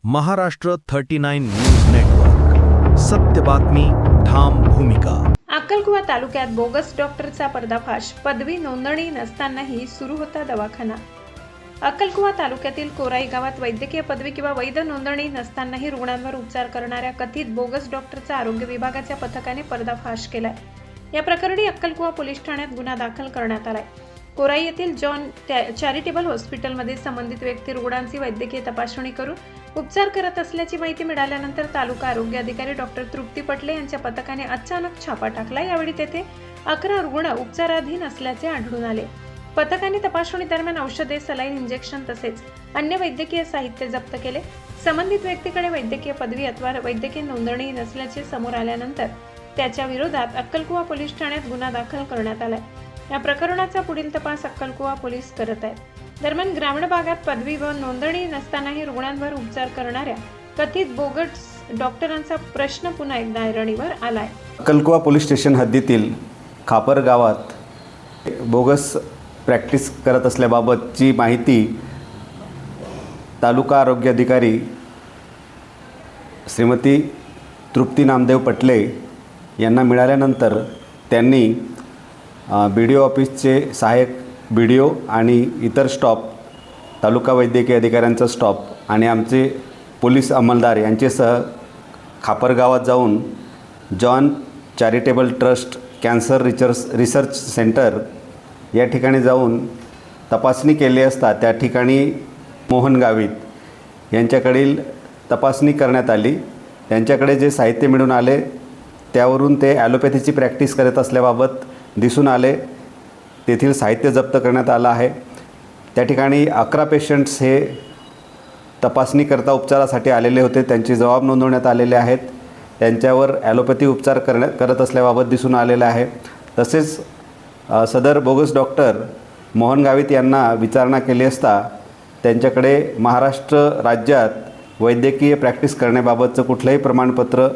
Maharashtra 39 news network, सत्य बातमी, ठाम भूमिका। अक्कलकुवा तालुक्यात बोगस डॉक्टरचा पर्दाफाश, पदवी नोंदणी नसतानाही सुरू होता दवाखाना। अक्कलकुवा तालुक्यातील कोराई गावात वैद्यकीय पदवी किंवा वैध नोंदणी नसतानाही रुग्णांवर उपचार करणाऱ्या कथित बोगस डॉक्टरचा आरोग्य विभागाच्या पथकाने पर्दाफाश केलाय। या प्रकरणी अक्कलकुवा पोलीस ठाण्यात गुन्हा दाखल करण्यात आलाय। कोराई येथील जॉन चॅरिटेबल हॉस्पिटलमध्ये संबंधित व्यक्ती रुग्णांची वैद्यकीय तपासणी करून उपचार करत असल्याची माहिती मिळाल्यानंतर तालुका आरोग्य अधिकारी डॉक्टर तृप्ती पटले यांच्या पथकाने अचानक छापा टाकला। यावेळी तेथे 11 रुग्ण उपचाराधीन असल्याचे आढळून आले। पथकाने तपासणी दरम्यान औषधे, सलाईन, इंजेक्शन तसेच अन्य वैद्यकीय साहित्य जप्त केले। संबंधित व्यक्तीकडे वैद्यकीय पदवी अथवा वैद्यकीय नोंदणी नसल्याचे समोर आल्यानंतर त्याच्या विरोधात अक्कलकुवा पोलीस ठाण्यात गुन्हा दाखल करण्यात आलाय। या प्रकरणाचा पुढील तपास अक्कलकुवा पोलीस करत आहेत। दरम्यान ग्रामीण भागात पदवी व नोंदणी नसतानाही रुग्णांवर उपचार करणाऱ्या कथित बोगस डॉक्टरांचा प्रश्न पुन्हा एकदा ऐरणीवर आलाय। अक्कलकुवा पोलीस स्टेशन हद्दीतील खापर गावात बोगस प्रॅक्टिस करत असल्याबाबतची माहिती तालुका आरोग्य अधिकारी श्रीमती तृप्ती नामदेव पटले यांना मिळाल्यानंतर त्यांनी BDO ऑफिसचे सहाय्यक BDO आणि इतर स्टॉप, तालुका वैद्यकीय अधिकाऱ्यांचा स्टॉप आणि आमचे पोलीस अंमलदार यांचेसह खापर गावात जाऊन John charitable trust cancer research centre या ठिकाणी जाऊन तपासणी केली असता त्या ठिकाणी मोहन गावित यांच्याकडील तपासणी करण्यात आली। त्यांच्याकडे जे साहित्य मिळून आले त्यावरून ते ॲलोपॅथीची प्रॅक्टिस करत असल्याबाबत दिसून आले। तेथील साहित्य जप्त करण्यात आलं आहे। त्या ठिकाणी 11 पेशंट्स हे तपासणीकरता उपचारासाठी आलेले होते। त्यांचे जबाब नोंदवण्यात आलेले आहेत। त्यांच्यावर ॲलोपॅथी उपचार करत असल्याबाबत दिसून आलेलं आहे। तसेच सदर बोगस डॉक्टर मोहन गावित यांना विचारणा केली असता त्यांच्याकडे महाराष्ट्र राज्यात वैद्यकीय प्रॅक्टिस करण्याबाबतचं कुठलंही प्रमाणपत्र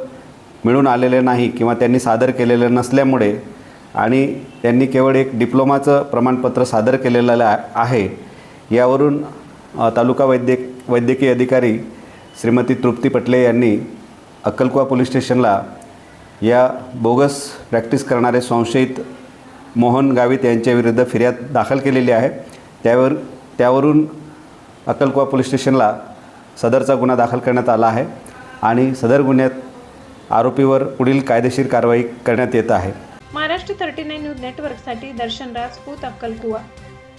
मिळून आलेले नाही किंवा त्यांनी सादर केलेलं नसल्यामुळे आणि त्यांनी केवळ एक डिप्लोमाचं प्रमाणपत्र सादर केलेलं आहे। यावरून तालुका वैद्यकीय अधिकारी श्रीमती तृप्ती पटले यांनी अक्कलकुवा पोलीस स्टेशनला या बोगस प्रॅक्टिस करणारे संशयित मोहन गावित यांच्याविरुद्ध फिर्याद दाखल केलेली आहे। त्यावरून अक्कलकुवा पोलीस स्टेशनला सदरचा गुन्हा दाखल करण्यात आला आहे आणि सदर गुन्ह्यात आरोपीवर पुढील कायदेशीर कारवाई करण्यात येत आहे। महाराष्ट्र 39 न्यूज नेटवर्कसाठी दर्शन राजपूत, अक्कलकुवा।